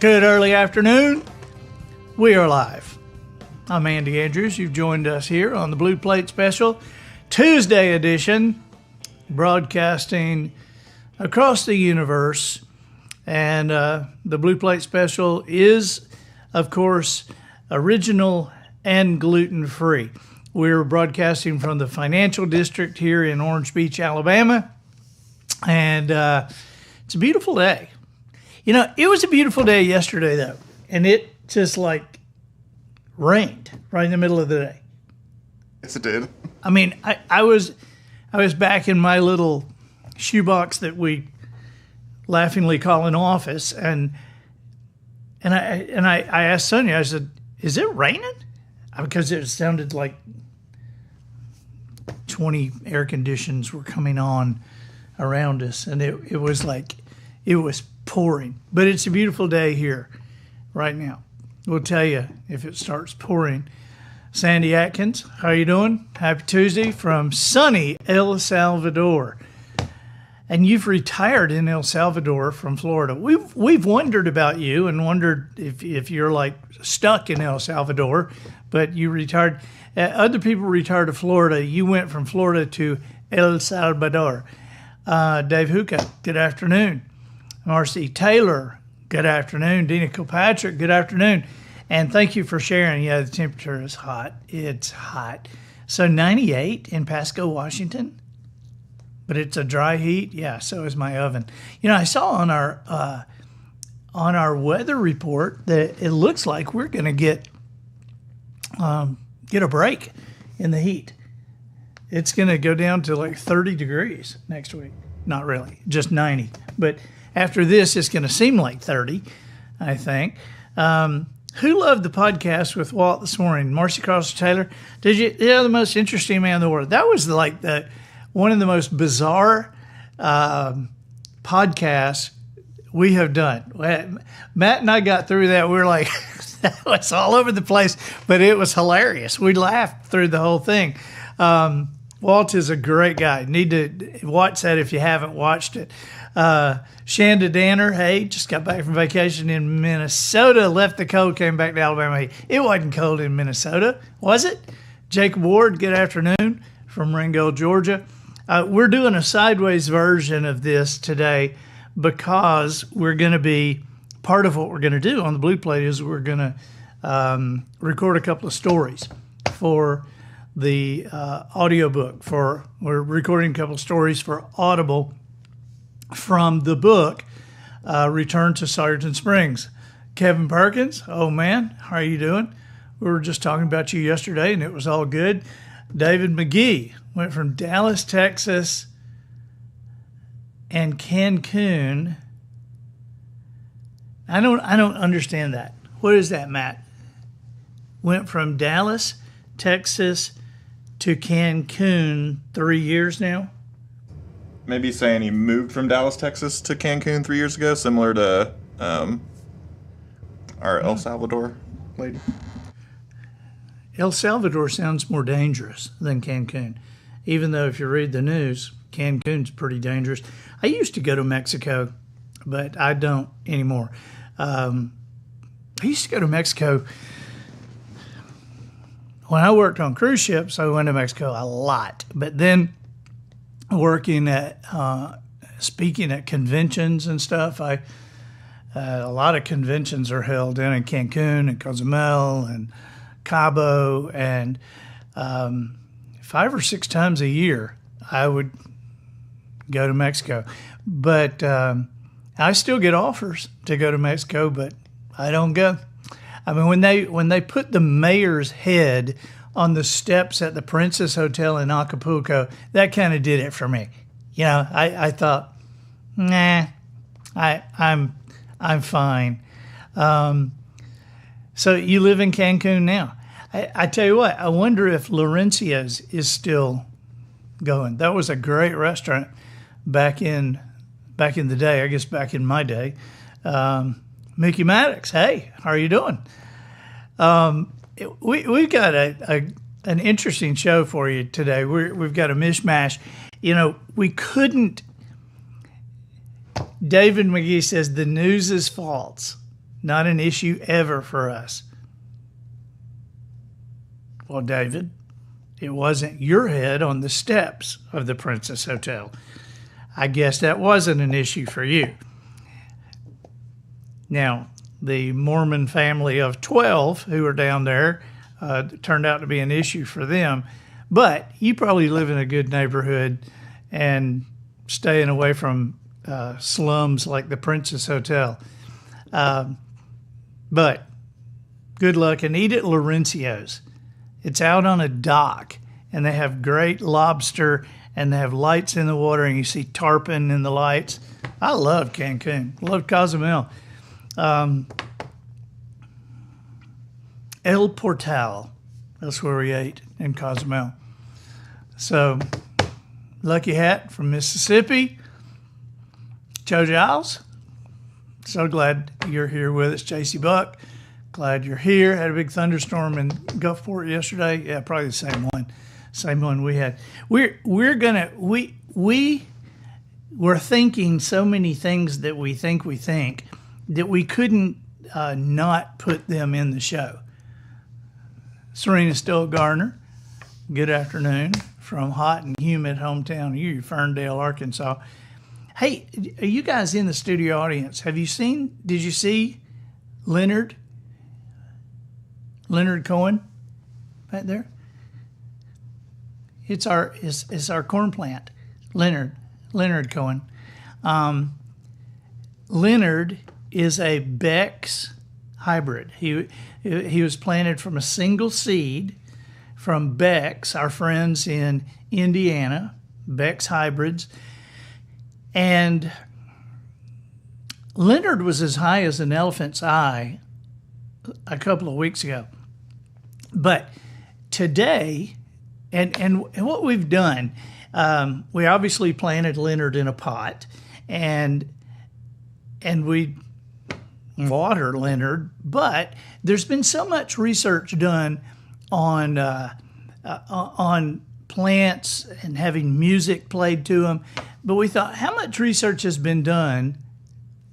Good early afternoon. We are live. I'm Andy Andrews. You've joined us here on the Blue Plate Special Tuesday edition, broadcasting across the universe. And the Blue Plate Special is, of course, original and gluten-free. We're broadcasting from the Financial District here in Orange Beach, Alabama. And it's a beautiful day. You know, it was a beautiful day yesterday, though, and it just, rained right in the middle of the day. Yes, it did. I mean, I was back in my little shoebox that we laughingly call an office, and I asked Sonia, I said, is it raining? Because it sounded like 20 air conditions were coming on around us, and it was pouring. But it's a beautiful day here right now. We'll tell you if it starts pouring. Sandy Atkins, how you doing? Happy Tuesday from sunny El Salvador. And you've retired in El Salvador from Florida. We've wondered about you and wondered if you're stuck in El Salvador, but you retired. Other people retired to Florida. You went from Florida to El Salvador. Dave Huka, good afternoon. Marcy Taylor, good afternoon. Dina Kilpatrick, good afternoon. And thank you for sharing. Yeah, the temperature is hot. It's hot. So 98 in Pasco, Washington, but it's a dry heat. Yeah, so is my oven. You know, I saw on our weather report that it looks like we're going to get a break in the heat. It's going to go down to 30 degrees next week. Not really, just 90. But after this, it's going to seem like 30, I think. Who loved the podcast with Walt this morning? Marcy Carlson Taylor. Did you? Yeah, the most interesting man in the world. That was one of the most bizarre podcasts we have done. Matt and I got through that. We were like, that was all over the place, but it was hilarious. We laughed through the whole thing. Walt is a great guy. Need to watch that if you haven't watched it. Shanda Danner, hey, just got back from vacation in Minnesota, left the cold, came back to Alabama. It wasn't cold in Minnesota, was it? Jacob Ward, good afternoon from Ringgold, Georgia. We're doing a sideways version of this today because we're going to be, part of what we're going to do on the Blue Plate is we're going to record a couple of stories for the audiobook. We're recording a couple of stories for Audible from the book, Return to Sargent Springs. Kevin Perkins, oh man, how are you doing? We were just talking about you yesterday and it was all good. David McGee went from Dallas, Texas and Cancun. I don't understand that. What is that, Matt? Went from Dallas, Texas to Cancun 3 years now? Maybe saying he moved from Dallas, Texas to Cancun 3 years ago, similar to our El Salvador lady. El Salvador sounds more dangerous than Cancun, even though if you read the news, Cancun's pretty dangerous. I used to go to Mexico, but I don't anymore. I used to go to Mexico. When I worked on cruise ships, I went to Mexico a lot. But then working at, speaking at conventions and stuff, a lot of conventions are held down in Cancun and Cozumel and Cabo. And 5 or 6 times a year, I would go to Mexico. But I still get offers to go to Mexico, but I don't go. I mean, when they put the mayor's head on the steps at the Princess Hotel in Acapulco, that kind of did it for me. You know, I thought, nah, I'm fine. So you live in Cancun now. I tell you what, I wonder if Laurencio's is still going. That was a great restaurant back in the day. I guess back in my day. Mickey Maddox, hey, how are you doing? We've got an interesting show for you today. We've got a mishmash. You know, we couldn't. David McGee says the news is false. Not an issue ever for us. Well, David, it wasn't your head on the steps of the Princess Hotel. I guess that wasn't an issue for you. Now, the Mormon family of 12 who were down there turned out to be an issue for them. But you probably live in a good neighborhood and staying away from slums like the Princess Hotel. But good luck, and eat at Laurencio's. It's out on a dock, and they have great lobster, and they have lights in the water, and you see tarpon in the lights. I love Cancun. Love Cozumel. El Portal. That's where we ate in Cozumel. So, Lucky Hat from Mississippi. Joe Giles. So glad you're here with us. JC Buck. Glad you're here. Had a big thunderstorm in Gulfport yesterday. Yeah, probably the same one. Same one we had. We were thinking so many things that we think that we couldn't not put them in the show. Serena Still Gardner, good afternoon from hot and humid hometown here, Ferndale, Arkansas. Hey, are you guys in the studio audience? Did you see Leonard Cohen right there? It's our corn plant, Leonard Cohen. Leonard is a Beck's hybrid. He was planted from a single seed from Beck's, our friends in Indiana, Beck's hybrids. And Leonard was as high as an elephant's eye a couple of weeks ago. But today, and what we've done, we obviously planted Leonard in a pot, and we water Leonard, but there's been so much research done on plants and having music played to them. But we thought, how much research has been done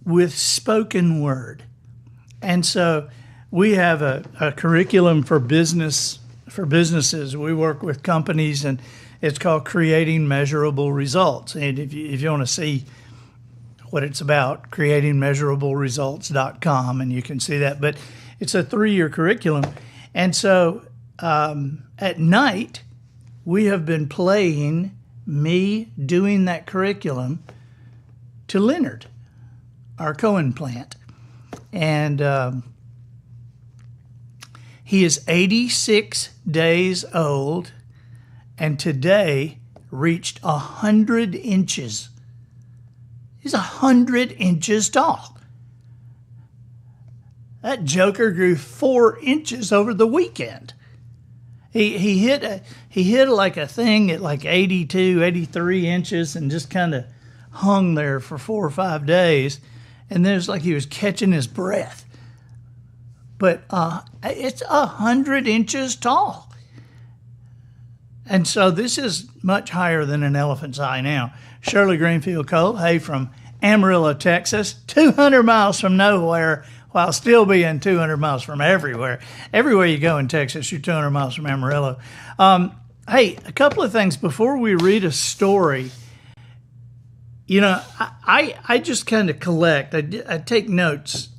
with spoken word? And so we have a curriculum for businesses. We work with companies, and it's called Creating Measurable Results. And if you want to see what it's about, creatingmeasurableresults.com, and you can see that. But it's a 3-year curriculum. And so at night, we have been playing me doing that curriculum to Leonard, our Cohen plant. And he is 86 days old, and today reached 100 inches. He's 100 inches tall. That joker grew 4 inches over the weekend. He hit like a thing at like 82, 83 inches and just kind of hung there for 4 or 5 days. And then it's like he was catching his breath. But it's 100 inches tall. And so this is much higher than an elephant's eye now. Shirley Greenfield Cole, hey, from Amarillo, Texas, 200 miles from nowhere, while still being 200 miles from everywhere. Everywhere you go in Texas, you're 200 miles from Amarillo. Hey, a couple of things before we read a story. You know, I just kind of collect. I take notes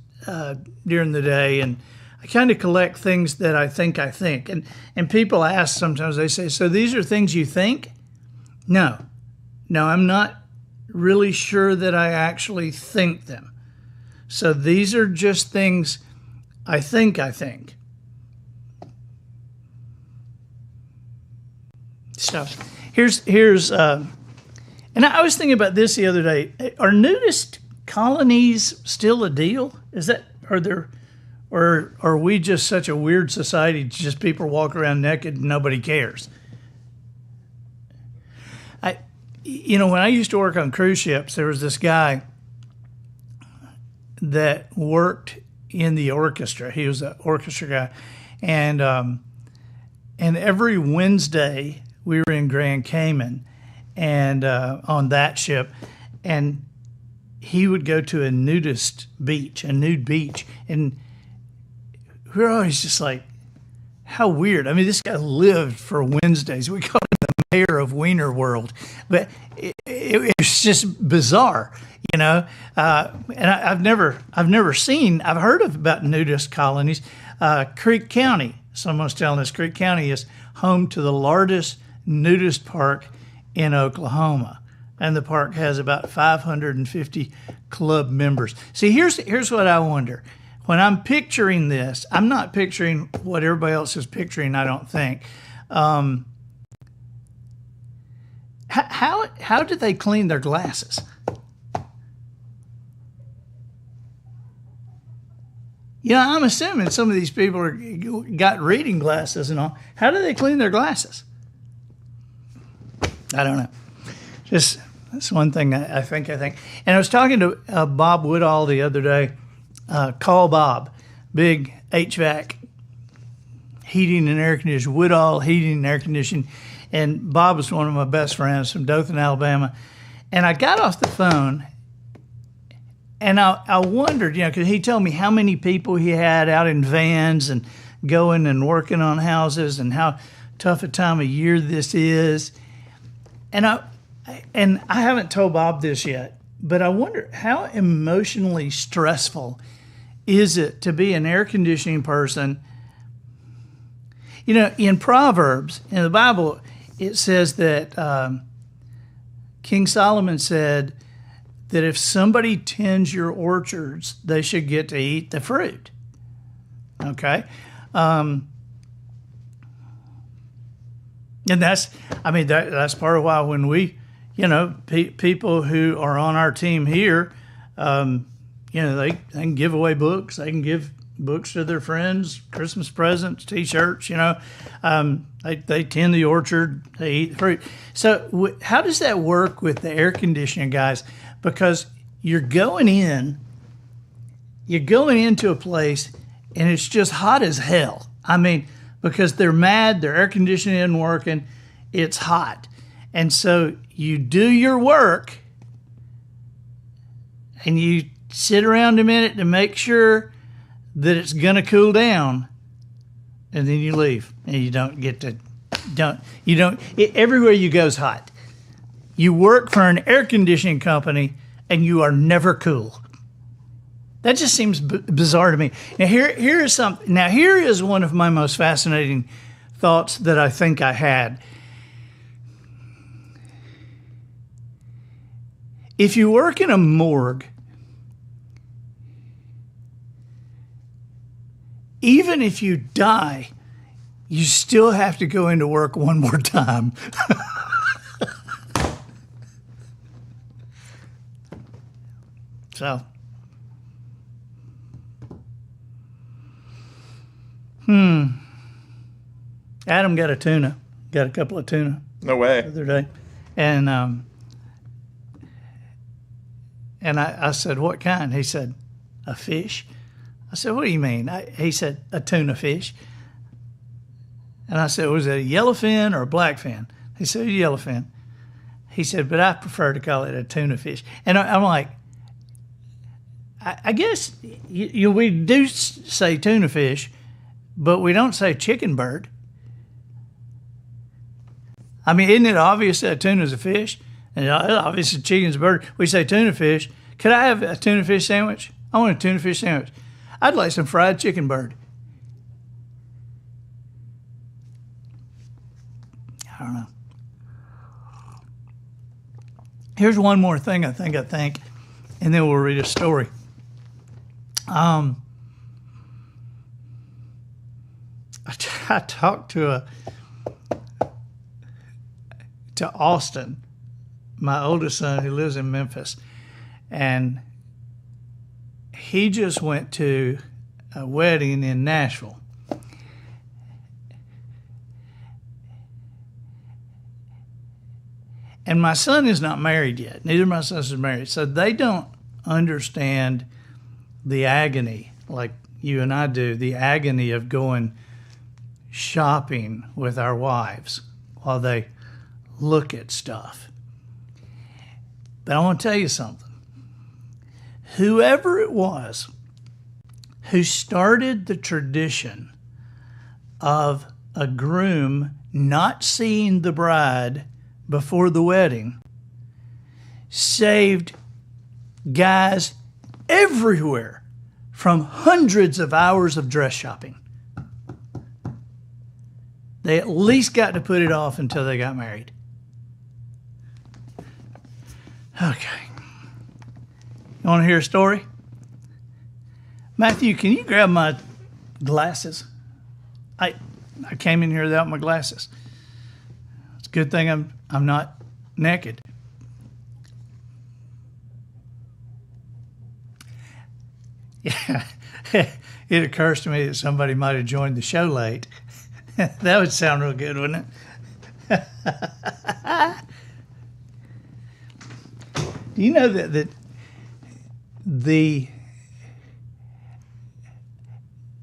during the day, and I kind of collect things that I think. And people ask sometimes, they say, so these are things you think? No, I'm not really sure that I actually think them. So these are just things I think. So here's and I was thinking about this the other day. Are nudist colonies still a deal? Or are we just such a weird society, just people walk around naked and nobody cares? When I used to work on cruise ships, there was this guy that worked in the orchestra. He was an orchestra guy. And every Wednesday we were in Grand Cayman and on that ship. And he would go to a nude beach, and we're always just like, how weird. I mean, this guy lived for Wednesdays. We call him the mayor of Wiener World, but it's just bizarre, you know. And I've never seen. I've heard about nudist colonies. Creek County. Someone's telling us Creek County is home to the largest nudist park in Oklahoma, and the park has about 550 club members. See, here's what I wonder. When I'm picturing this, I'm not picturing what everybody else is picturing, I don't think. How do they clean their glasses? You know, I'm assuming some of these people got reading glasses and all. How do they clean their glasses? I don't know. Just that's one thing I think. And I was talking to Bob Woodall the other day. Call Bob, big HVAC heating and air conditioning, Woodall heating and air conditioning. And Bob was one of my best friends from Dothan, Alabama. And I got off the phone, and I wondered, you know, because he told me how many people he had out in vans and going and working on houses and how tough a time of year this is. And I haven't told Bob this yet, but I wonder how emotionally stressful is it to be an air conditioning person. You know, in Proverbs, in the Bible, it says that King Solomon said that if somebody tends your orchards, they should get to eat the fruit. Okay? And that's part of why when we, you know, people who are on our team here, you know, they can give away books. They can give books to their friends, Christmas presents, T-shirts, you know. They tend the orchard, they eat the fruit. So how does that work with the air conditioning guys? Because you're going into a place and it's just hot as hell. I mean, because they're mad, their air conditioning isn't working, it's hot. And so you do your work and you sit around a minute to make sure that it's going to cool down, and then you leave, and you don't get to, everywhere you go is hot. You work for an air conditioning company, and you are never cool. That just seems bizarre to me. Now, here is one of my most fascinating thoughts that I think I had. If you work in a morgue, even if you die, you still have to go into work one more time. So, Adam got a couple of tuna. No way. The other day. And I said, what kind? He said, a fish. I said, what do you mean? He said, a tuna fish. And I said, was it a yellowfin or a blackfin? He said, a yellowfin. He said, but I prefer to call it a tuna fish. And I'm like, I guess we do say tuna fish, but we don't say chicken bird. I mean, isn't it obvious that tuna is a fish? And obviously chicken's a bird. We say tuna fish. Could I have a tuna fish sandwich? I want a tuna fish sandwich. I'd like some fried chicken bird. I don't know. Here's one more thing I think, and then we'll read a story. I talked to Austin, my oldest son who lives in Memphis, and he just went to a wedding in Nashville. And my son is not married yet. Neither of my sons is married. So they don't understand the agony like you and I do, the agony of going shopping with our wives while they look at stuff. But I want to tell you something. whoever it was who started the tradition of a groom not seeing the bride before the wedding saved guys everywhere from hundreds of hours of dress shopping. They at least got to put it off until they got married. Okay. You want to hear a story? Matthew, can you grab my glasses? I came in here without my glasses. It's a good thing I'm not naked. Yeah. It occurs to me that somebody might have joined the show late. That would sound real good, wouldn't it? Do you know that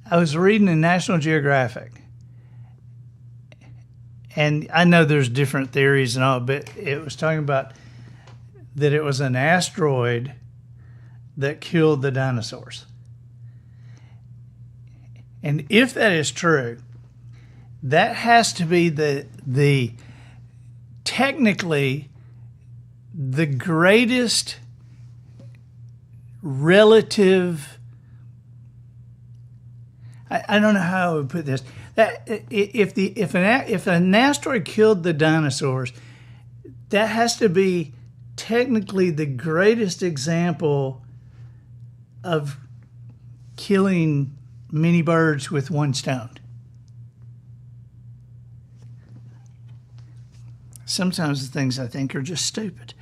I was reading in National Geographic, and I know there's different theories and all, but it was talking about that it was an asteroid that killed the dinosaurs. And if that is true, that has to be the technically the greatest relative. I don't know how I would put this. That if an asteroid killed the dinosaurs, that has to be technically the greatest example of killing many birds with one stone. Sometimes the things I think are just stupid.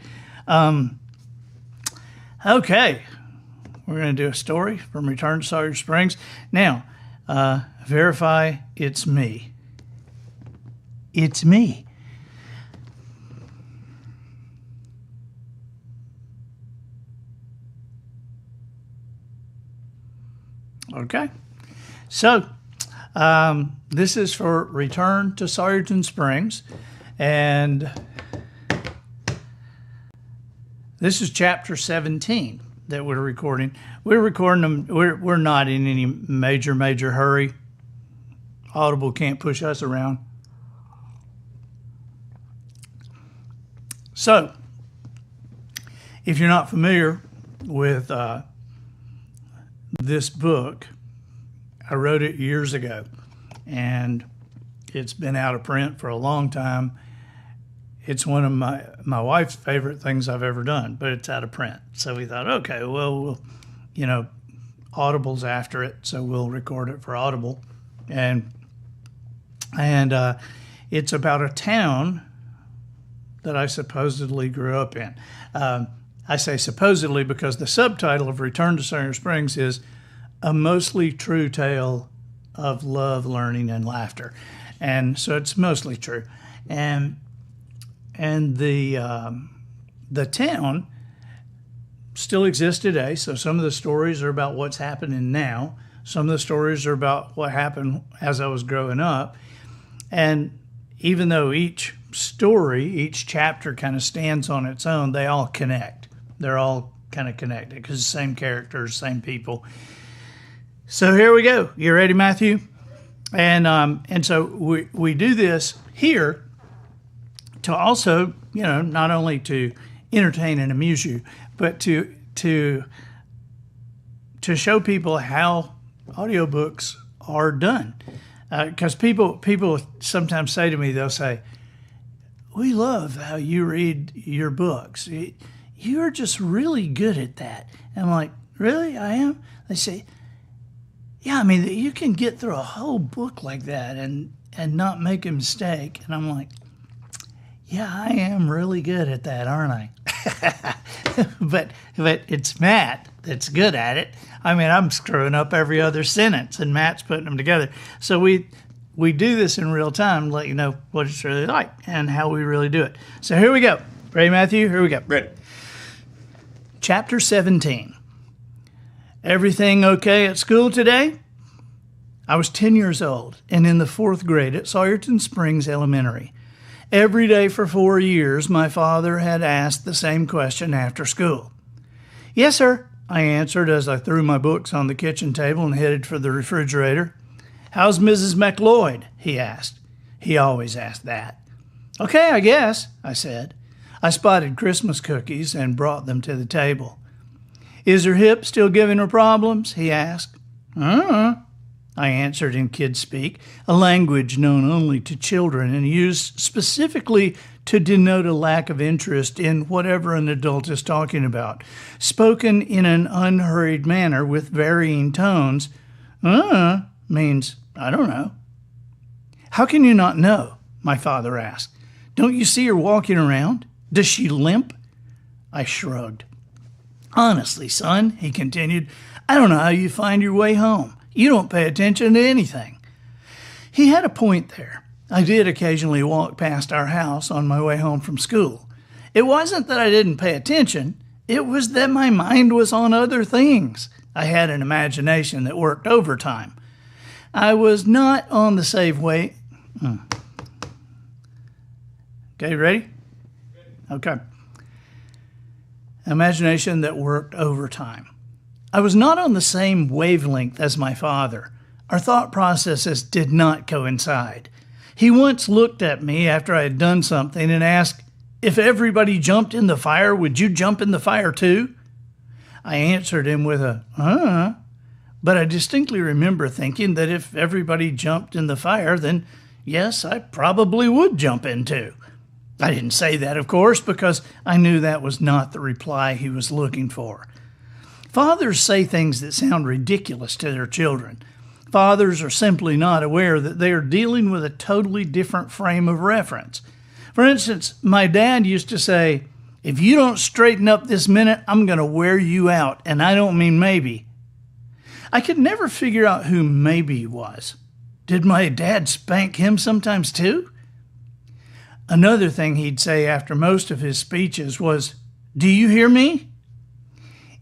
Okay, we're going to do a story from Return to Sawyer Springs. Now, verify it's me. It's me. Okay. So, this is for Return to Sawyerton Springs, and this is chapter 17 that we're recording. We're recording them. We're not in any major hurry. Audible can't push us around. So, if you're not familiar with this book, I wrote it years ago, and it's been out of print for a long time. It's one of my wife's favorite things I've ever done, but it's out of print. So we thought, okay, well, Audible's after it, so we'll record it for Audible. And it's about a town that I supposedly grew up in. I say supposedly because the subtitle of Return to Sawyer Springs is A Mostly True Tale of Love, Learning, and Laughter. And so it's mostly true. And the town still exists today. So some of the stories are about what's happening now. Some of the stories are about what happened as I was growing up. And even though each story, each chapter kind of stands on its own, they all connect. They're all kind of connected because the same characters, same people. So here we go. You ready, Matthew? And so we do this here to also, not only to entertain and amuse you, but to show people how audiobooks are done. Because people sometimes say to me, they'll say, "We love how you read your books. You're just really good at that." And I'm like, "Really? I am?" They say, "Yeah, I mean, you can get through a whole book like that and not make a mistake." And I'm like, "Yeah, I am really good at that, aren't I?" but it's Matt that's good at it. I mean, I'm screwing up every other sentence, and Matt's putting them together. So we do this in real time to let you know what it's really like and how we really do it. So here we go. Ready, Matthew? Here we go. Ready. Chapter 17. Everything okay at school today? I was 10 years old and in the 4th grade at Sawyerton Springs Elementary. Every day for 4 years, my father had asked the same question after school. "Yes, sir," I answered as I threw my books on the kitchen table and headed for the refrigerator. How's Mrs. McLeod? He asked. He always asked that. Okay, I guess, I said. I spotted Christmas cookies and brought them to the table. Is her hip still giving her problems? He asked. I answered in kid speak, a language known only to children and used specifically to denote a lack of interest in whatever an adult is talking about, spoken in an unhurried manner with varying tones. Means, I don't know. How can you not know? My father asked. Don't you see her walking around? Does she limp? I shrugged. Honestly, son, he continued, I don't know how you find your way home. You don't pay attention to anything. He had a point there. I did occasionally walk past our house on my way home from school. It wasn't that I didn't pay attention. It was that my mind was on other things. I had an imagination that worked overtime. I was not on the same way. Okay, ready? Okay. Imagination that worked overtime. I was not on the same wavelength as my father. Our thought processes did not coincide. He once looked at me after I had done something and asked, if everybody jumped in the fire, would you jump in the fire too? I answered him with a, but I distinctly remember thinking that if everybody jumped in the fire, then yes, I probably would jump in too. I didn't say that, of course, because I knew that was not the reply he was looking for. Fathers say things that sound ridiculous to their children. Fathers are simply not aware that they are dealing with a totally different frame of reference. For instance, my dad used to say, if you don't straighten up this minute, I'm going to wear you out, and I don't mean maybe. I could never figure out who maybe was. Did my dad spank him sometimes too? Another thing he'd say after most of his speeches was, do you hear me?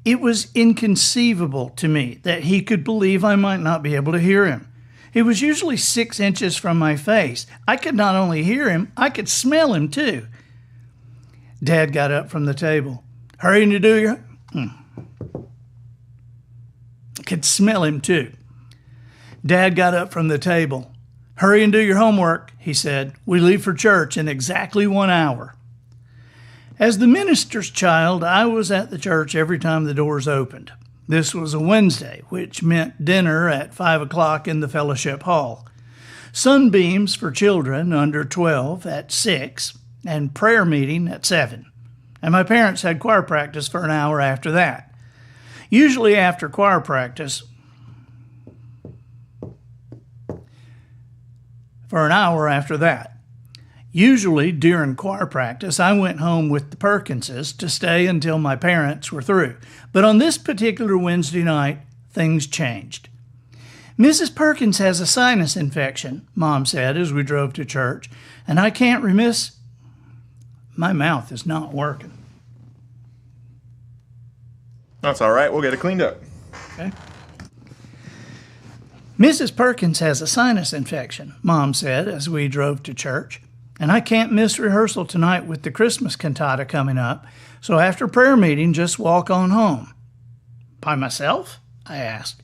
It was inconceivable to me that he could believe I might not be able to hear him. He was usually 6 inches from my face. I could not only hear him, I could smell him too. Dad got up from the table. Hurrying to do your... I could smell him too. Dad got up from the table. Hurry and do your homework, he said. We leave for church in exactly 1 hour. As the minister's child, I was at the church every time the doors opened. This was a Wednesday, which meant dinner at 5 o'clock in the fellowship hall, sunbeams for children under 12 at 6, and prayer meeting at 7. And my parents had choir practice for an hour after that. Usually after choir practice, for an hour after that. Usually during choir practice, I went home with the Perkinses to stay until my parents were through. But on this particular Wednesday night, things changed. Mrs. Perkins has a sinus infection, Mom said as we drove to church, and I can't remiss... My mouth is not working. That's all right. We'll get it cleaned up. Okay. Mrs. Perkins has a sinus infection, Mom said as we drove to church, and I can't miss rehearsal tonight with the Christmas cantata coming up, so after prayer meeting, just walk on home. By myself? I asked.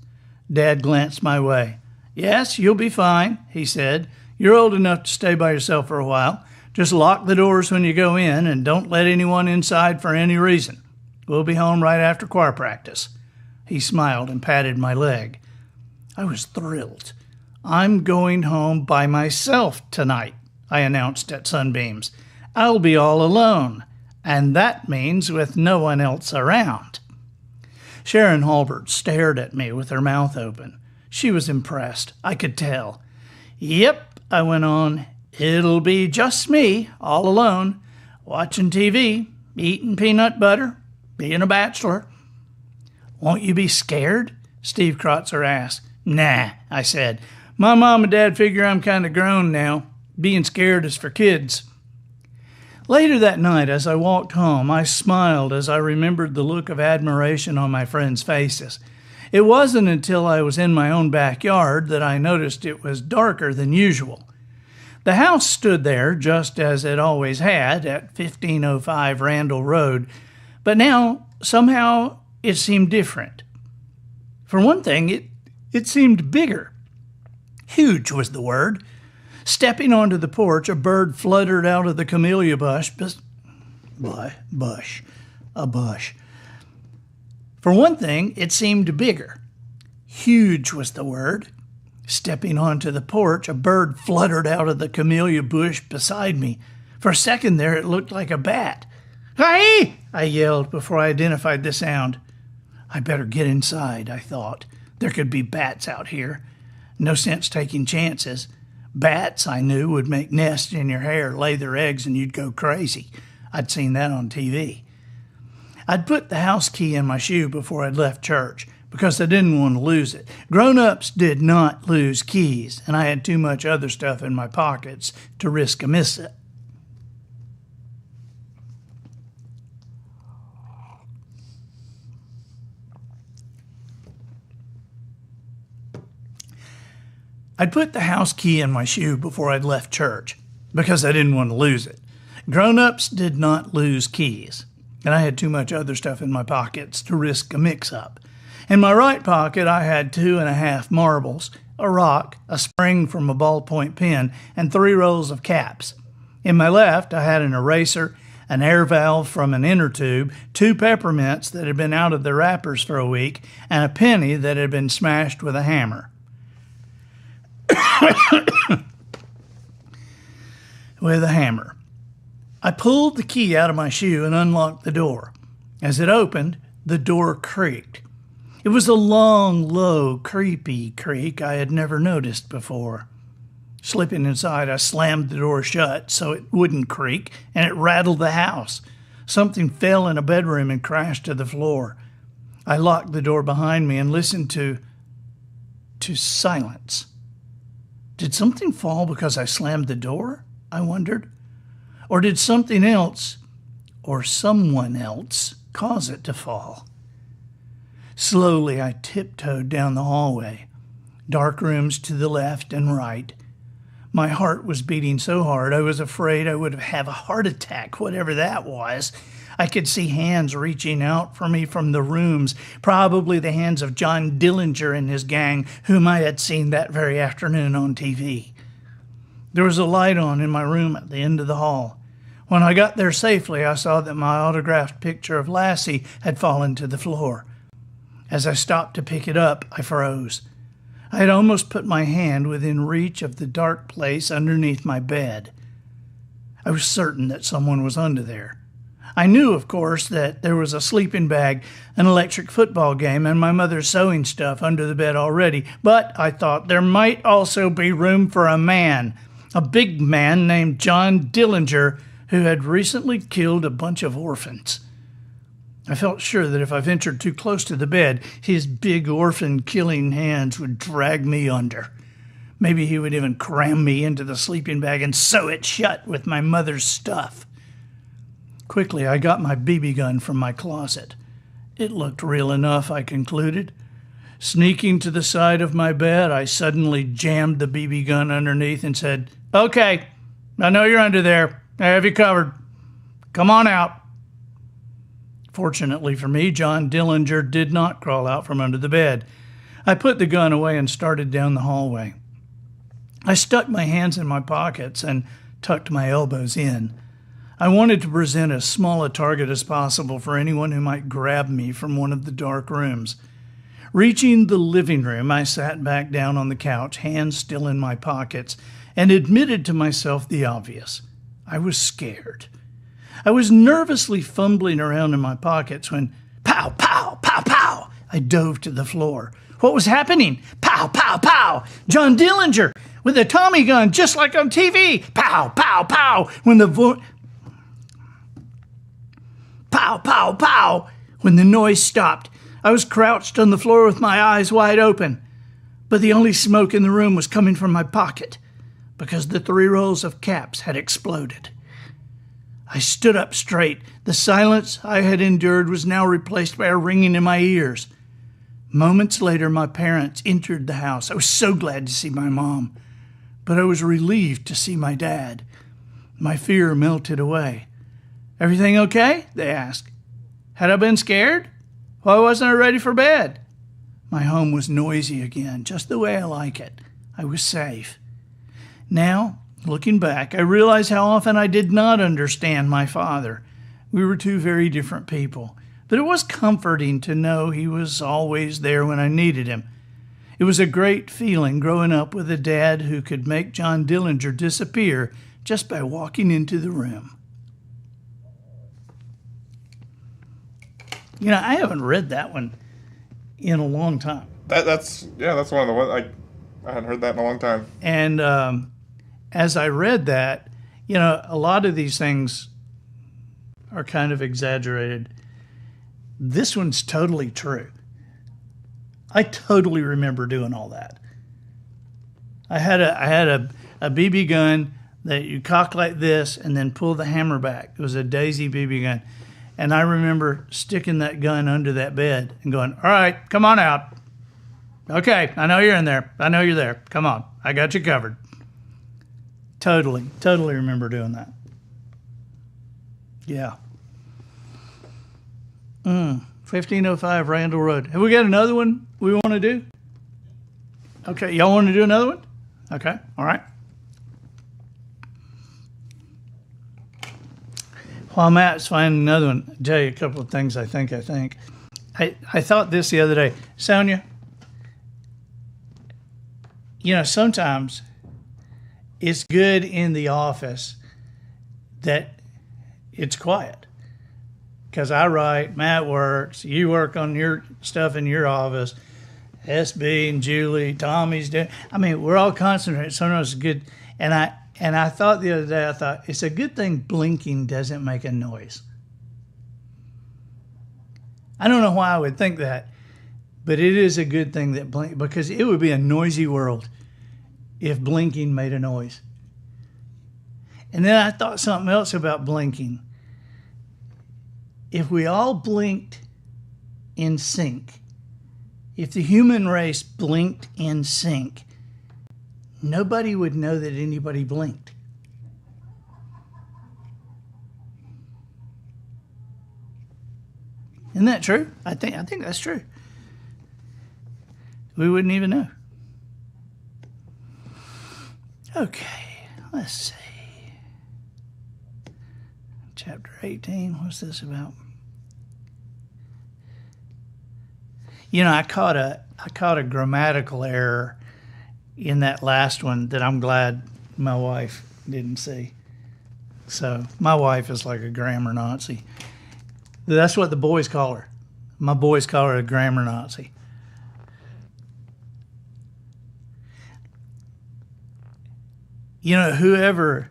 Dad glanced my way. Yes, you'll be fine, he said. You're old enough to stay by yourself for a while. Just lock the doors when you go in and don't let anyone inside for any reason. We'll be home right after choir practice. He smiled and patted my leg. I was thrilled. I'm going home by myself tonight, I announced at Sunbeams. I'll be all alone, and that means with no one else around. Sharon Halbert stared at me with her mouth open. She was impressed, I could tell. Yep, I went on. It'll be just me, all alone, watching TV, eating peanut butter, being a bachelor. Won't you be scared? Steve Krotzer asked. Nah, I said. My mom and dad figure I'm kind of grown now. Being scared is for kids. Later that night, as I walked home, I smiled as I remembered the look of admiration on my friends' faces. It wasn't until I was in my own backyard that I noticed it was darker than usual. The house stood there just as it always had at 1505 Randall Road, but now somehow it seemed different. For one thing, it seemed bigger. Huge was the word. Stepping onto the porch, a bird fluttered out of the camellia bush. A bush. For one thing, it seemed bigger. Huge was the word. Stepping onto the porch, a bird fluttered out of the camellia bush beside me. For a second there, it looked like a bat. "Hey!" I yelled before I identified the sound. I better get inside, I thought. There could be bats out here. No sense taking chances. Bats, I knew, would make nests in your hair, lay their eggs, and you'd go crazy. I'd seen that on TV. I'd put the house key in my shoe before I'd left church because I didn't want to lose it. Grown-ups did not lose keys, and I had too much other stuff in my pockets to risk a miss it. I'd put the house key in my shoe before I'd left church because I didn't want to lose it. Grown-ups did not lose keys, and I had too much other stuff in my pockets to risk a mix-up. In my right pocket, I had 2.5 marbles, a rock, a spring from a ballpoint pen, and 3 rolls of caps. In my left, I had an eraser, an air valve from an inner tube, 2 peppermints that had been out of their wrappers for a week, and a penny that had been smashed with a hammer. With a hammer. I pulled the key out of my shoe and unlocked the door. As it opened, the door creaked. It was a long, low, creepy creak I had never noticed before. Slipping inside, I slammed the door shut so it wouldn't creak, and it rattled the house. Something fell in a bedroom and crashed to the floor. I locked the door behind me and listened to silence. Did something fall because I slammed the door? I wondered. Or did something else, or someone else, cause it to fall? Slowly, I tiptoed down the hallway. Dark rooms to the left and right. My heart was beating so hard I was afraid I would have a heart attack, whatever that was. I could see hands reaching out for me from the rooms, probably the hands of John Dillinger and his gang, whom I had seen that very afternoon on TV. There was a light on in my room at the end of the hall. When I got there safely, I saw that my autographed picture of Lassie had fallen to the floor. As I stopped to pick it up, I froze. I had almost put my hand within reach of the dark place underneath my bed. I was certain that someone was under there. I knew, of course, that there was a sleeping bag, an electric football game, and my mother's sewing stuff under the bed already, but I thought there might also be room for a man, a big man named John Dillinger, who had recently killed a bunch of orphans. I felt sure that if I ventured too close to the bed, his big orphan-killing hands would drag me under. Maybe he would even cram me into the sleeping bag and sew it shut with my mother's stuff. Quickly, I got my BB gun from my closet. It looked real enough, I concluded. Sneaking to the side of my bed, I suddenly jammed the BB gun underneath and said, "Okay, I know you're under there. I have you covered. Come on out." Fortunately for me, John Dillinger did not crawl out from under the bed. I put the gun away and started down the hallway. I stuck my hands in my pockets and tucked my elbows in. I wanted to present as small a target as possible for anyone who might grab me from one of the dark rooms. Reaching the living room, I sat back down on the couch, hands still in my pockets, and admitted to myself the obvious. I was scared. I was nervously fumbling around in my pockets when, pow, pow, pow, pow, I dove to the floor. What was happening? Pow, pow, pow! John Dillinger with a Tommy gun just like on TV. Pow, pow, pow! Pow, pow, pow! When the noise stopped, I was crouched on the floor with my eyes wide open. But the only smoke in the room was coming from my pocket because the 3 rolls of caps had exploded. I stood up straight. The silence I had endured was now replaced by a ringing in my ears. Moments later, my parents entered the house. I was so glad to see my mom, but I was relieved to see my dad. My fear melted away. "Everything okay?" they asked. Had I been scared? Why wasn't I ready for bed? My home was noisy again, just the way I like it. I was safe. Now, looking back, I realize how often I did not understand my father. We were two very different people, but it was comforting to know he was always there when I needed him. It was a great feeling growing up with a dad who could make John Dillinger disappear just by walking into the room. You know, I haven't read that one in a long time. That's one of the ones I hadn't heard that in a long time. And as I read that, you know, a lot of these things are kind of exaggerated. This one's totally true. I totally remember doing all that. I had a BB gun that you cock like this and then pull the hammer back. It was a Daisy BB gun. And I remember sticking that gun under that bed and going, all right, come on out. Okay, I know you're in there. I know you're there. Come on. I got you covered. Totally remember doing that. Yeah. 1505 Randall Road. Have we got another one we want to do? Okay, y'all want to do another one? Okay, all right. While Matt's finding another one, I'll tell you a couple of things I think. I thought this the other day. Sonia, you know, sometimes it's good in the office that it's quiet. Because I write, Matt works, you work on your stuff in your office, SB and Julie, Tommy's doing. I mean, we're all concentrating. Sometimes it's good. And I thought the other day, it's a good thing blinking doesn't make a noise. I don't know why I would think that, but it is a good thing that blink, because it would be a noisy world if blinking made a noise. And then I thought something else about blinking. If we all blinked in sync, if the human race blinked in sync, nobody would know that anybody blinked. Isn't that true? I think that's true. We wouldn't even know. Okay, let's see. Chapter 18, what's this about? You know, I caught a grammatical error in that last one that I'm glad my wife didn't see. So my wife is like a grammar Nazi. That's what the boys call her. My boys call her a grammar Nazi. You know, whoever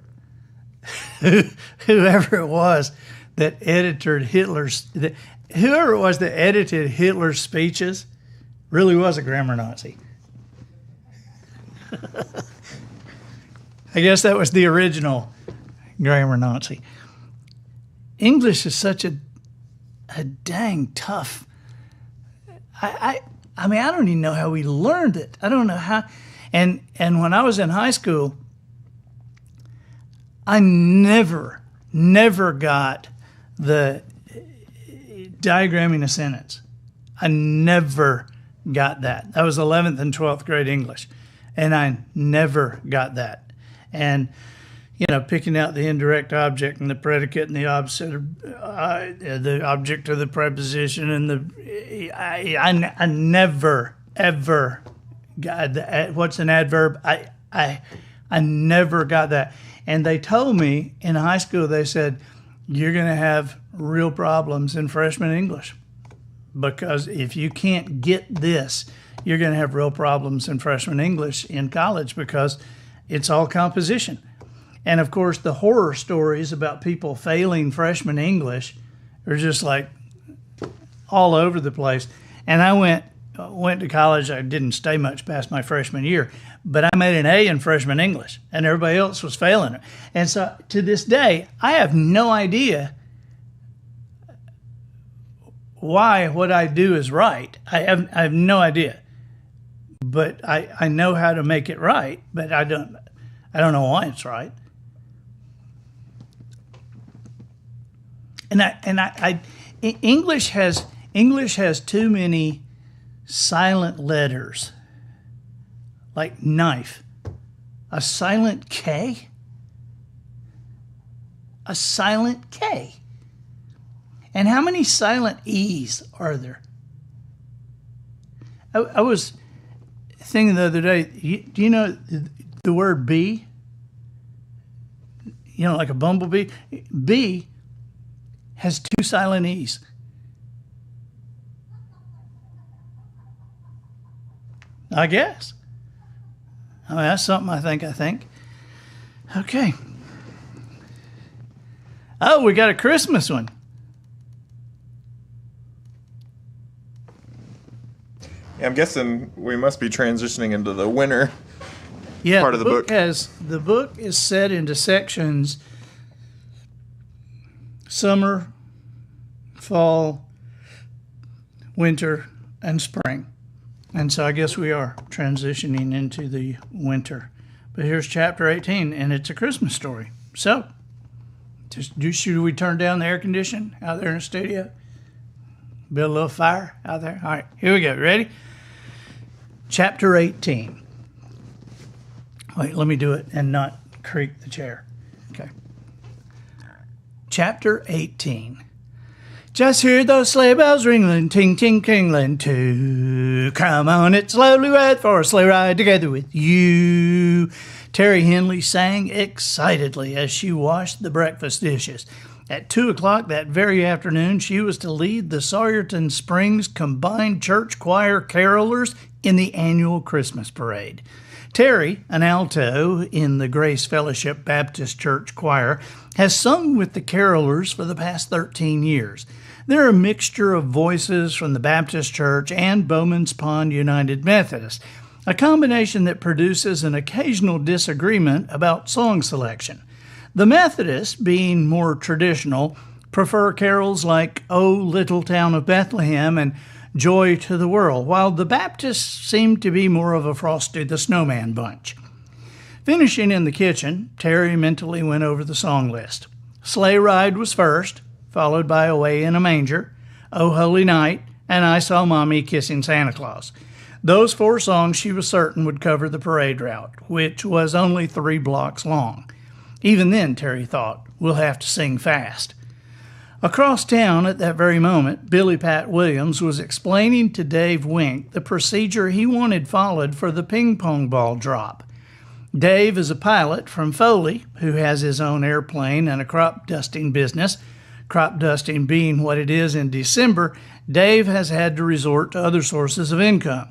it was that edited Hitler's speeches really was a grammar Nazi. I guess that was the original grammar Nazi. English is such a dang tough. I mean, I don't even know how we learned it. I don't know how. And when I was in high school, I never got the diagramming a sentence. I never got that. That was 11th and 12th grade English. And I never got that. And, you know, picking out the indirect object and the predicate and the object of the preposition and I never, ever got that. What's an adverb? I never got that. And they told me in high school, they said, you're going to have real problems in freshman English. Because if you can't get this, you're going to have real problems in freshman English in college, because it's all composition. And of course, the horror stories about people failing freshman English are just like all over the place. And I went to college. I didn't stay much past my freshman year, but I made an A in freshman English, and everybody else was failing it. And so to this day, I have no idea why what I do is right. I have no idea. But I know how to make it right, but I don't know why it's right. And English has English has too many silent letters, like knife. A silent K? A silent K. And how many silent E's are there? I was thinking the other day, do you know the word bee? You know, like a bumblebee? Bee has 2 silent E's. I guess. I mean, that's something I think. Okay. Oh, we got a Christmas one. Yeah, I'm guessing we must be transitioning into the winter part of the book. The book is set into sections: summer, fall, winter, and spring. And so I guess we are transitioning into the winter. But here's chapter 18, and it's a Christmas story. So, should we turn down the air conditioning out there in the studio? Build a little fire out there? All right, here we go. Ready? Chapter 18. Wait, let me do it and not creak the chair. Okay. Chapter 18. Just hear those sleigh bells ringling, ting, ting, tingling too. Come on, it's lovely weather for a sleigh ride together with you. Terry Henley sang excitedly as she washed the breakfast dishes. At 2 o'clock that very afternoon, she was to lead the Sawyerton Springs Combined Church Choir carolers in the annual Christmas parade. Terry, an alto in the Grace Fellowship Baptist Church Choir, has sung with the carolers for the past 13 years. They're a mixture of voices from the Baptist Church and Bowman's Pond United Methodist, a combination that produces an occasional disagreement about song selection. The Methodists, being more traditional, prefer carols like "O Little Town of Bethlehem" and "Joy to the World," while the Baptists seem to be more of a Frosty the Snowman bunch. Finishing in the kitchen, Terry mentally went over the song list. "Sleigh Ride" was first, followed by "Away in a Manger," "O Holy Night," and "I Saw Mommy Kissing Santa Claus." Those 4 songs she was certain would cover the parade route, which was only 3 blocks long. Even then, Terry thought, we'll have to sing fast. Across town at that very moment, Billy Pat Williams was explaining to Dave Wink the procedure he wanted followed for the ping pong ball drop. Dave is a pilot from Foley who has his own airplane and a crop dusting business. Crop dusting being what it is in December, Dave has had to resort to other sources of income.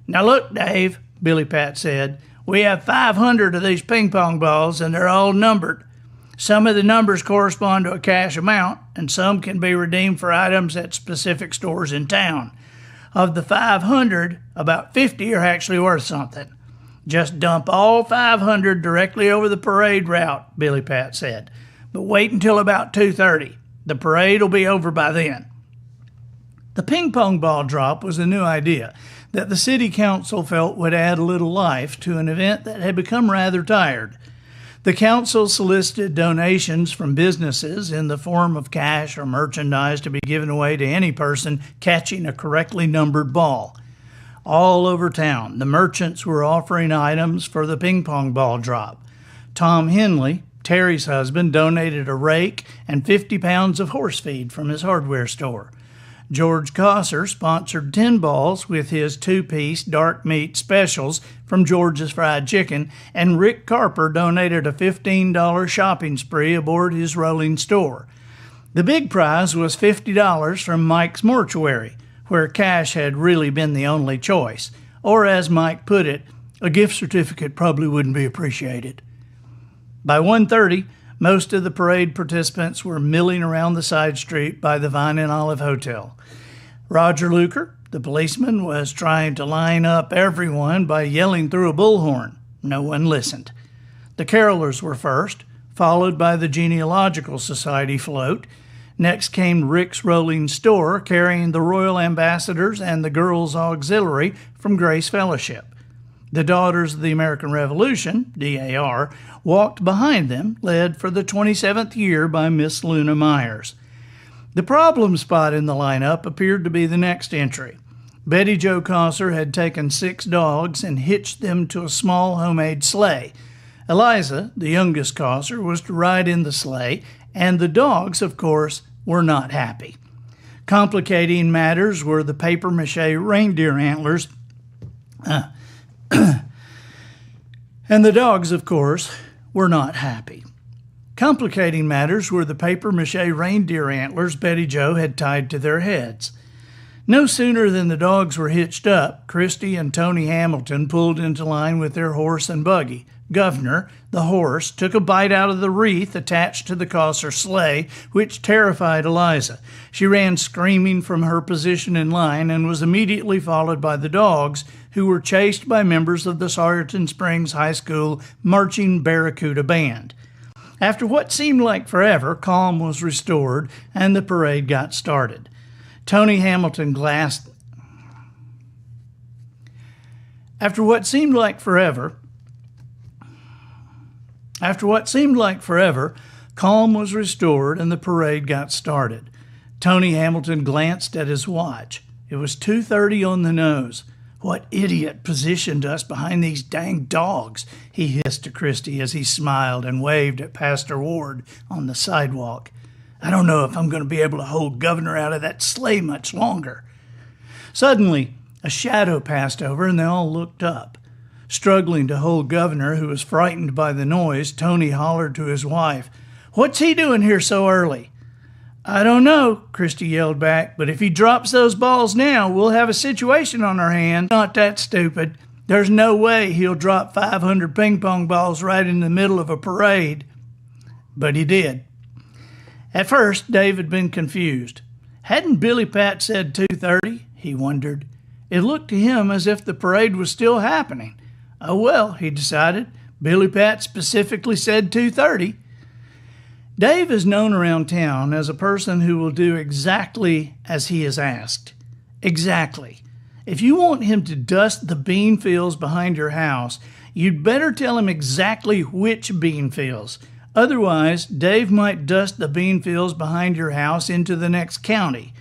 "Now look, Dave," Billy Pat said, "we have 500 of these ping pong balls and they're all numbered. Some of the numbers correspond to a cash amount, and some can be redeemed for items at specific stores in town. Of the 500, about 50 are actually worth something. Just dump all 500 directly over the parade route," Billy Pat said. "But wait until about 2:30. The parade will be over by then." The ping pong ball drop was a new idea that the city council felt would add a little life to an event that had become rather tired. The council solicited donations from businesses in the form of cash or merchandise to be given away to any person catching a correctly numbered ball. All over town, the merchants were offering items for the ping pong ball drop. Tom Henley, Terry's husband, donated a rake and 50 pounds of horse feed from his hardware store. George Cosser sponsored 10 balls with his 2-piece dark meat specials from George's Fried Chicken, and Rick Carper donated a $15 shopping spree aboard his rolling store. The big prize was $50 from Mike's Mortuary, where cash had really been the only choice. Or as Mike put it, a gift certificate probably wouldn't be appreciated. By 1:30, most of the parade participants were milling around the side street by the Vine and Olive Hotel. Roger Luker, the policeman, was trying to line up everyone by yelling through a bullhorn. No one listened. The carolers were first, followed by the Genealogical Society float. Next came Rick's Rolling Store, carrying the Royal Ambassadors and the Girls' Auxiliary from Grace Fellowship. The Daughters of the American Revolution, DAR, walked behind them, led for the 27th year by Miss Luna Myers. The problem spot in the lineup appeared to be the next entry. Betty Jo Cosser had taken 6 dogs and hitched them to a small homemade sleigh. Eliza, the youngest Cosser, was to ride in the sleigh, and the dogs, of course, were not happy. Complicating matters were the papier-mâché reindeer antlers, and the dogs, of course, were not happy. Complicating matters were the papier-mâché reindeer antlers Betty Jo had tied to their heads. No sooner than the dogs were hitched up, Christy and Tony Hamilton pulled into line with their horse and buggy. Governor, the horse, took a bite out of the wreath attached to the Cosser sleigh, which terrified Eliza. She ran screaming from her position in line and was immediately followed by the dogs, who were chased by members of the Sawyerton Springs High School Marching Barracuda Band. After what seemed like forever, calm was restored and the parade got started. Tony Hamilton glanced. After what seemed like forever, calm was restored and the parade got started. Tony Hamilton glanced at his watch. It was 2:30 on the nose. "What idiot positioned us behind these dang dogs?" he hissed to Christy as he smiled and waved at Pastor Ward on the sidewalk. "I don't know if I'm going to be able to hold Governor out of that sleigh much longer." Suddenly, a shadow passed over and they all looked up. Struggling to hold Governor, who was frightened by the noise, Tony hollered to his wife, "What's he doing here so early?" "I don't know," Christy yelled back, "but if he drops those balls now, we'll have a situation on our hands." "Not that stupid. There's no way he'll drop 500 ping pong balls right in the middle of a parade." But he did. At first, Dave had been confused. Hadn't Billy Pat said 2:30? He wondered. It looked to him as if the parade was still happening. Oh well, he decided. Billy Pat specifically said 2:30. Dave is known around town as a person who will do exactly as he is asked. Exactly. If you want him to dust the bean fields behind your house, you'd better tell him exactly which bean fields. Otherwise, Dave might dust the bean fields behind your house into the next county.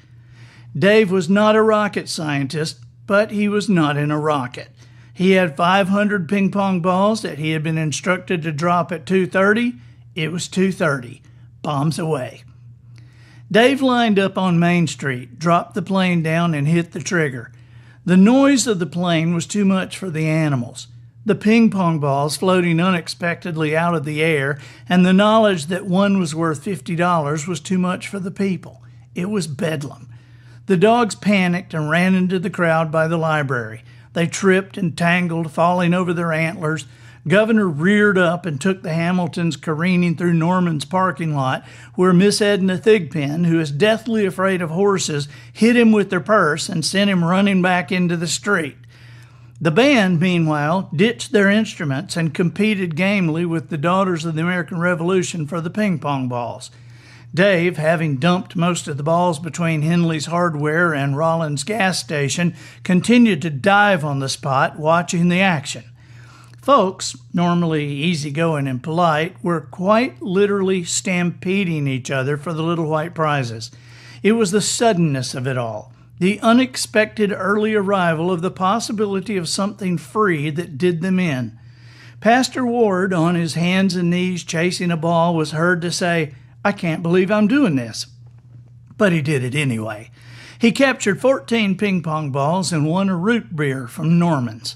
Dave was not a rocket scientist, but he was not in a rocket. He had 500 ping pong balls that he had been instructed to drop at 2:30. It was 2:30. Bombs away. Dave lined up on Main Street, dropped the plane down, and hit the trigger. The noise of the plane was too much for the animals. The ping pong balls floating unexpectedly out of the air, and the knowledge that one was worth $50 was too much for the people. It was bedlam. The dogs panicked and ran into the crowd by the library. They tripped and tangled, falling over their antlers. Governor reared up and took the Hamiltons careening through Norman's parking lot, where Miss Edna Thigpen, who is deathly afraid of horses, hit him with their purse and sent him running back into the street. The band, meanwhile, ditched their instruments and competed gamely with the Daughters of the American Revolution for the ping pong balls. Dave, having dumped most of the balls between Henley's Hardware and Rollins gas station, continued to dive on the spot, watching the action. Folks, normally easygoing and polite, were quite literally stampeding each other for the little white prizes. It was the suddenness of it all, the unexpected early arrival of the possibility of something free that did them in. Pastor Ward, on his hands and knees chasing a ball, was heard to say, "I can't believe I'm doing this." But he did it anyway. He captured 14 ping pong balls and won a root beer from Norman's.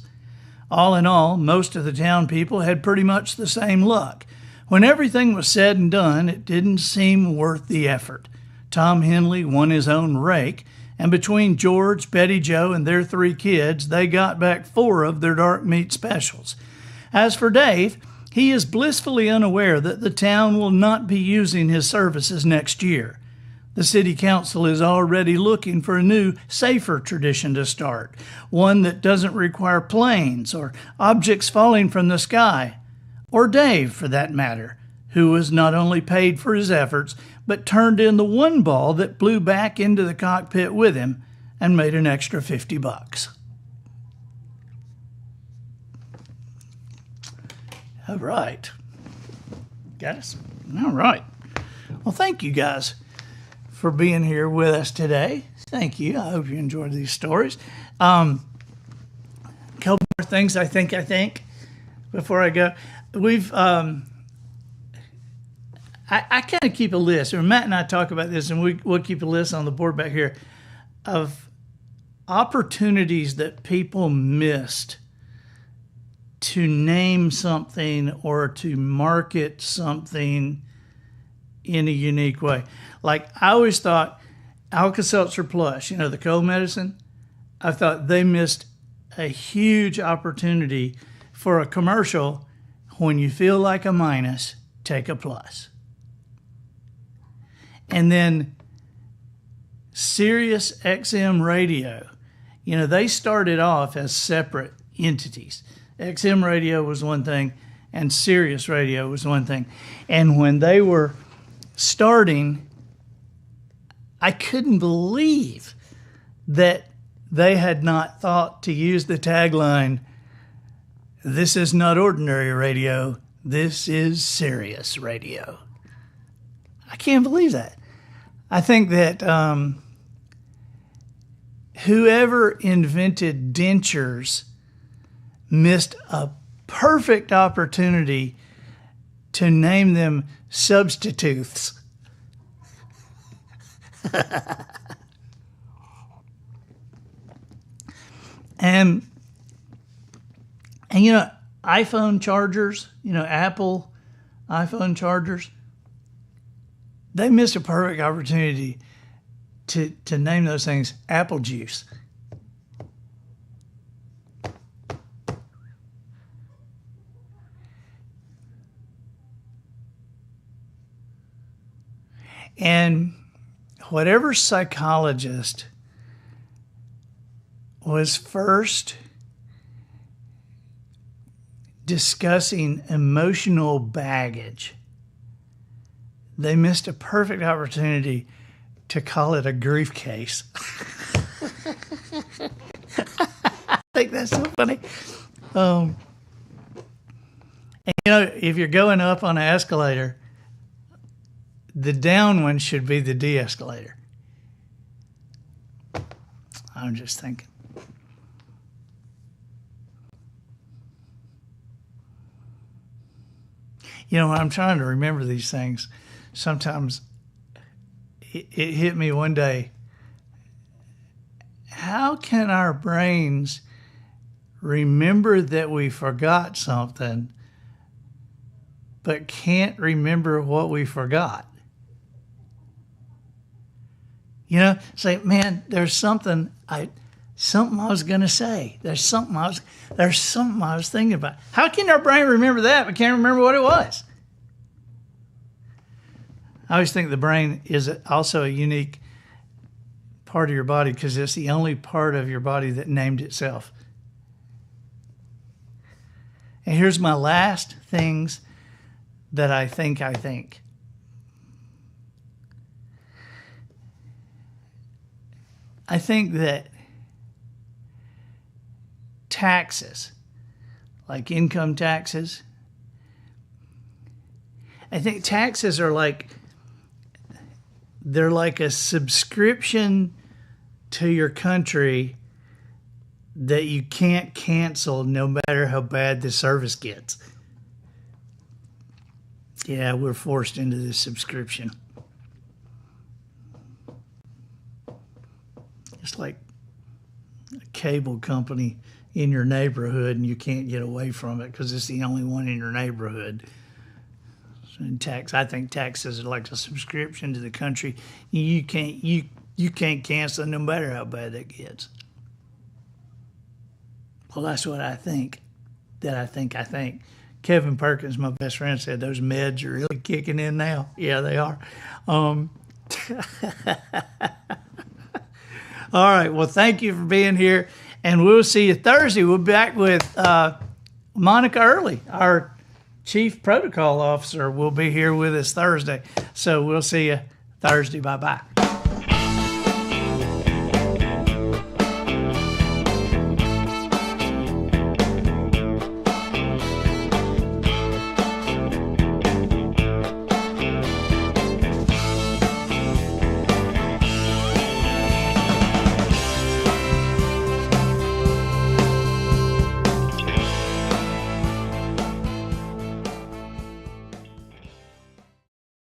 All in all, most of the town people had pretty much the same luck. When everything was said and done, it didn't seem worth the effort. Tom Henley won his own rake, and between George, Betty Jo, and their 3 kids, they got back 4 of their dark meat specials. As for Dave, he is blissfully unaware that the town will not be using his services next year. The city council is already looking for a new, safer tradition to start, one that doesn't require planes or objects falling from the sky, or Dave, for that matter, who was not only paid for his efforts, but turned in the one ball that blew back into the cockpit with him and made an extra $50. All right. Got us? All right. Well, thank you guys for being here with us today. Thank you. I hope you enjoyed these stories. A couple more things I think before I go. I kind of keep a list, or Matt and I talk about this, and we'll keep a list on the board back here of opportunities that people missed to name something or to market something in a unique way. Like, I always thought Alka-Seltzer Plus, the cold medicine, I thought they missed a huge opportunity for a commercial. When you feel like a minus, take a plus. And then Sirius XM Radio, they started off as separate entities. XM Radio was one thing, and Sirius Radio was one thing. And when they were starting, I couldn't believe that they had not thought to use the tagline, "This is not ordinary radio, this is Sirius Radio." I can't believe that. I think that whoever invented dentures missed a perfect opportunity to name them substitutes. and iPhone chargers, Apple iPhone chargers, they missed a perfect opportunity to name those things apple juice. And whatever psychologist was first discussing emotional baggage, they missed a perfect opportunity to call it a grief case. I think that's so funny. And, if you're going up on an escalator, the down one should be the de-escalator. I'm just thinking. When I'm trying to remember these things, sometimes it hit me one day. How can our brains remember that we forgot something, but can't remember what we forgot? Say, man, there's something I was going to say. There's something I was thinking about. How can our brain remember that but can't remember what it was? I always think the brain is also a unique part of your body because it's the only part of your body that named itself. And here's my last things that I think. I think that taxes, like income taxes, I think taxes are they're like a subscription to your country that you can't cancel no matter how bad the service gets. Yeah, we're forced into this subscription. It's like a cable company in your neighborhood and you can't get away from it because it's the only one in your neighborhood. I think taxes are like a subscription to the country. You can't cancel no matter how bad that gets. Well, that's what I think. I think. Kevin Perkins, my best friend, said those meds are really kicking in now. Yeah, they are. All right. Well, thank you for being here, and we'll see you Thursday. We'll be back with Monica Early, our Chief Protocol Officer, will be here with us Thursday. So we'll see you Thursday. Bye-bye.